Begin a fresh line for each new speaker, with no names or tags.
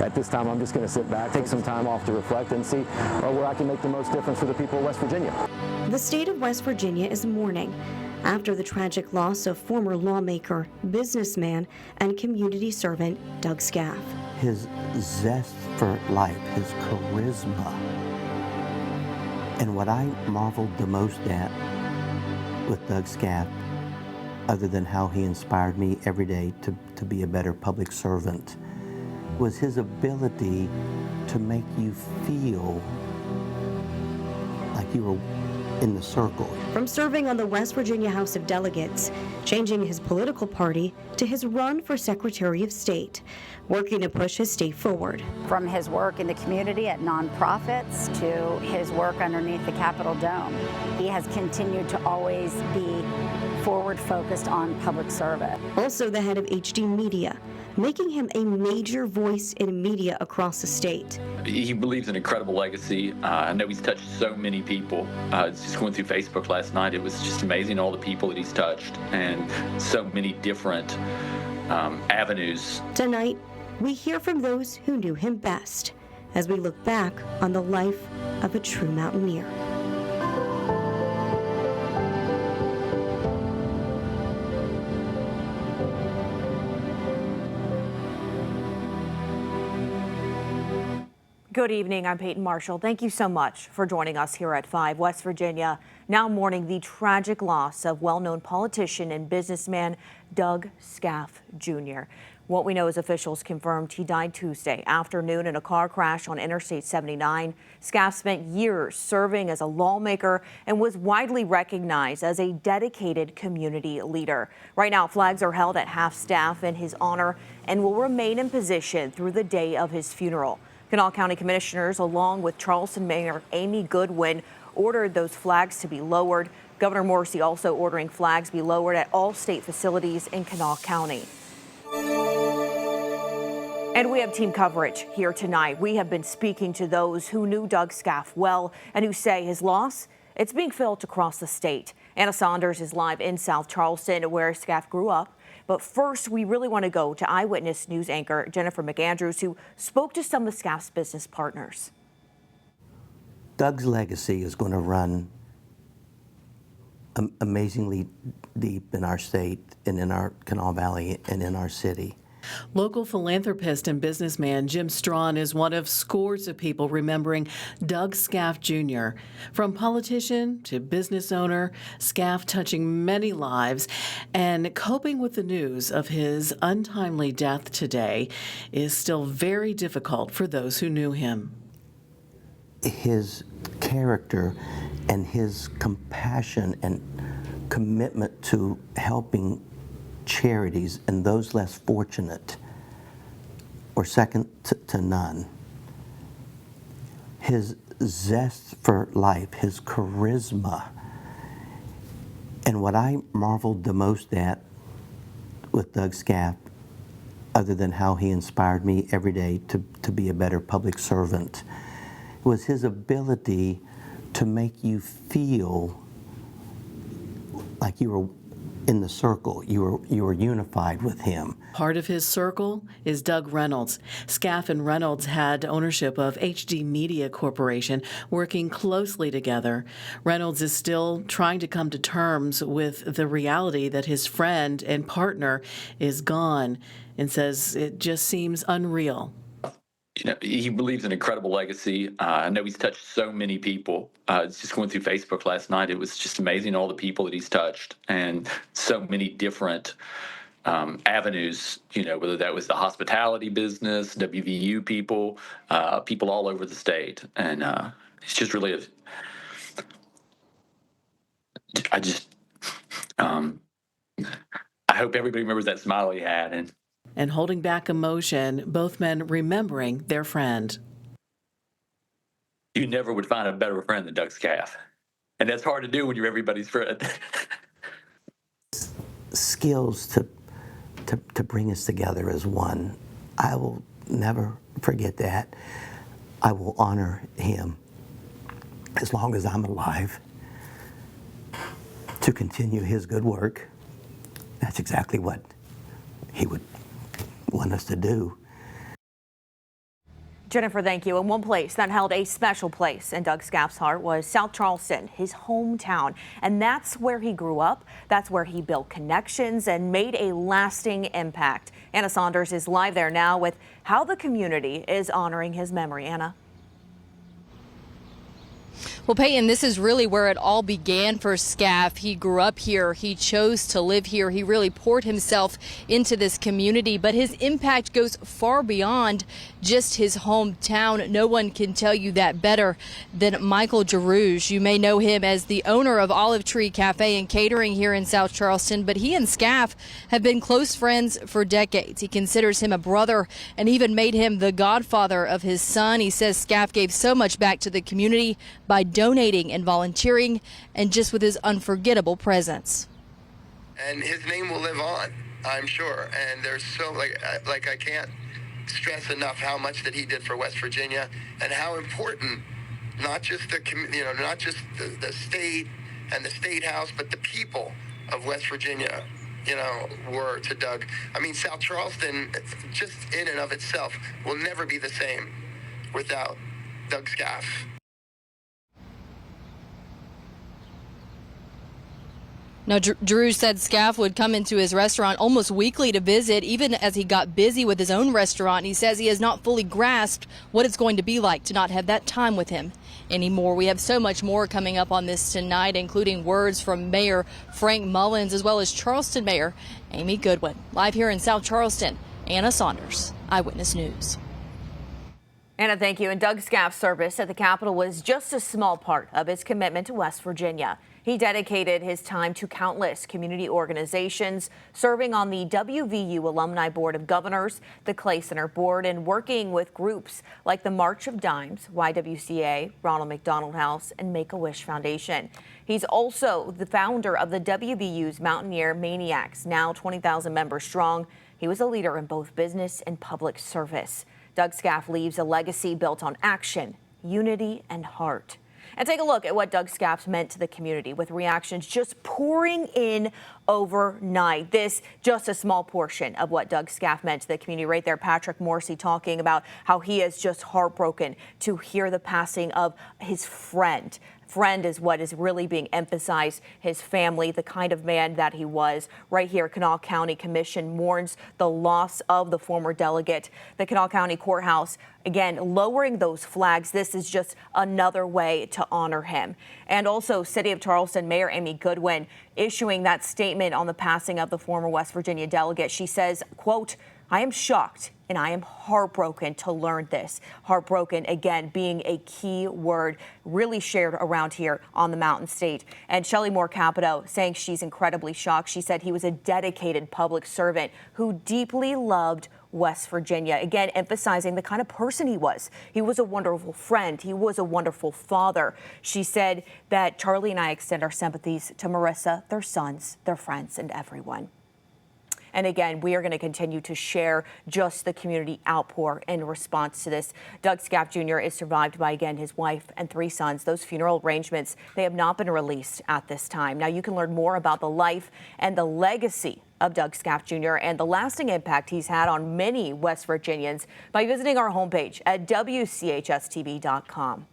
at this time, I'm just going to sit back, take some time off to reflect and see where I can make the most difference for the people of West Virginia.
The state of West Virginia is mourning after the tragic loss of former lawmaker, businessman, and community servant Doug Skaff.
His zest for life, his charisma, and what I marveled the most at with Doug Skaff, other than how he inspired me every day to be a better public servant, was his ability to make you feel like you were in the circle.
From serving on the West Virginia House of Delegates, changing his political party, to his run for Secretary of State, working to push his state forward.
From his work in the community at nonprofits to his work underneath the Capitol Dome, he has continued to always be forward-focused on public service.
Also the head of HD Media, making him a major voice in media across the state.
He believes an incredible legacy. I know he's touched so many people. Just going through Facebook last night, it was just amazing all the people that he's touched and so many different avenues.
Tonight, we hear from those who knew him best as we look back on the life of a true Mountaineer.
Good evening, I'm Peyton Marshall. Thank you so much for joining us here at 5. West Virginia now mourning the tragic loss of well-known politician and businessman Doug Skaff Jr. What we know is officials confirmed he died Tuesday afternoon in a car crash on Interstate 79. Skaff spent years serving as a lawmaker and was widely recognized as a dedicated community leader. Right now, flags are held at half-staff in his honor and will remain in position through the day of his funeral. Kanawha County Commissioners, along with Charleston Mayor Amy Goodwin, ordered those flags to be lowered. Governor Morrisey also ordering flags be lowered at all state facilities in Kanawha County. And we have team coverage here tonight. We have been speaking to those who knew Doug Skaff well and who say his loss, it's being felt across the state. Anna Saunders is live in South Charleston, where Skaff grew up. But first, we really want to go to Eyewitness News anchor Jennifer McAndrews, who spoke to some of Skaff's business partners.
Doug's legacy is going to run amazingly deep in our state and in our Kanawha Valley and in our city.
Local philanthropist and businessman Jim Strawn is one of scores of people remembering Doug Skaff Jr. From politician to business owner, Skaff touching many lives, and coping with the news of his untimely death today is still very difficult for those who knew him.
His character and his compassion and commitment to helping charities and those less fortunate were second to none. His zest for life, his charisma, and what I marveled the most at with Doug Skaff, other than how he inspired me every day to be a better public servant, was his ability to make you feel like you were in the circle. You were unified with him.
Part of his circle is Doug Reynolds. Skaff and Reynolds had ownership of HD Media Corporation, working closely together. Reynolds is still trying to come to terms with the reality that his friend and partner is gone, and says it just seems unreal.
You know, he believes an incredible legacy. I know he's touched so many people. Just going through Facebook last night, it was just amazing all the people that he's touched and so many different avenues, you know, whether that was the hospitality business, WVU people, people all over the state. And it's just really, I hope everybody remembers that smile he had.
And holding back emotion, both men remembering their friend.
You never would find a better friend than Doug Skaff. And that's hard to do when you're everybody's friend.
Skills to bring us together as one. I will never forget that. I will honor him as long as I'm alive to continue his good work. That's exactly what he would want us to do.
Jennifer, thank you. And one place that held a special place in Doug Skaff's heart was South Charleston, his hometown. And that's where he grew up. That's where he built connections and made a lasting impact. Anna Saunders is live there now with how the community is honoring his memory. Anna.
Well, Peyton, this is really where it all began for Skaff. He grew up here. He chose to live here. He really poured himself into this community, but his impact goes far beyond just his hometown. No one can tell you that better than Michael Girouge. You may know him as the owner of Olive Tree Cafe and Catering here in South Charleston, but he and Skaff have been close friends for decades. He considers him a brother and even made him the godfather of his son. He says Skaff gave so much back to the community by donating and volunteering, and just with his unforgettable presence.
And his name will live on, I'm sure. And there's so I can't stress enough how much that he did for West Virginia, and how important not just the state and the state house, but the people of West Virginia, were to Doug. I mean, South Charleston, just in and of itself, will never be the same without Doug Skaff.
Now, Drew said Skaff would come into his restaurant almost weekly to visit, even as he got busy with his own restaurant. He says he has not fully grasped what it's going to be like to not have that time with him anymore. We have so much more coming up on this tonight, including words from Mayor Frank Mullins, as well as Charleston Mayor Amy Goodwin. Live here in South Charleston, Anna Saunders, Eyewitness News.
Anna, thank you. And Doug Skaff's service at the Capitol was just a small part of his commitment to West Virginia. He dedicated his time to countless community organizations, serving on the WVU Alumni Board of Governors, the Clay Center Board, and working with groups like the March of Dimes, YWCA, Ronald McDonald House, and Make-A-Wish Foundation. He's also the founder of the WVU's Mountaineer Maniacs, now 20,000 members strong. He was a leader in both business and public service. Doug Skaff leaves a legacy built on action, unity, and heart. And take a look at what Doug Skaff meant to the community, with reactions just pouring in overnight. This just a small portion of what Doug Skaff meant to the community. Right there, Patrick Morrisey talking about how he is just heartbroken to hear the passing of his friend. Friend is what is really being emphasized. His family, the kind of man that he was. Right here, Kanawha County Commission mourns the loss of the former delegate. The Kanawha County Courthouse, again, lowering those flags. This is just another way to honor him. And also, City of Charleston Mayor Amy Goodwin issuing that statement on the passing of the former West Virginia delegate. She says, quote, "I am shocked and I am heartbroken to learn this." Heartbroken, again, being a key word really shared around here on the Mountain State. And Shelley Moore Capito saying she's incredibly shocked. She said he was a dedicated public servant who deeply loved West Virginia. Again, emphasizing the kind of person he was. He was a wonderful friend. He was a wonderful father. She said that Charlie and I extend our sympathies to Marissa, their sons, their friends, and everyone. And again, we are going to continue to share just the community outpour in response to this. Doug Skaff Jr. is survived by, again, his wife and 3 sons. Those funeral arrangements, they have not been released at this time. Now, you can learn more about the life and the legacy of Doug Skaff Jr. and the lasting impact he's had on many West Virginians by visiting our homepage at WCHSTV.com.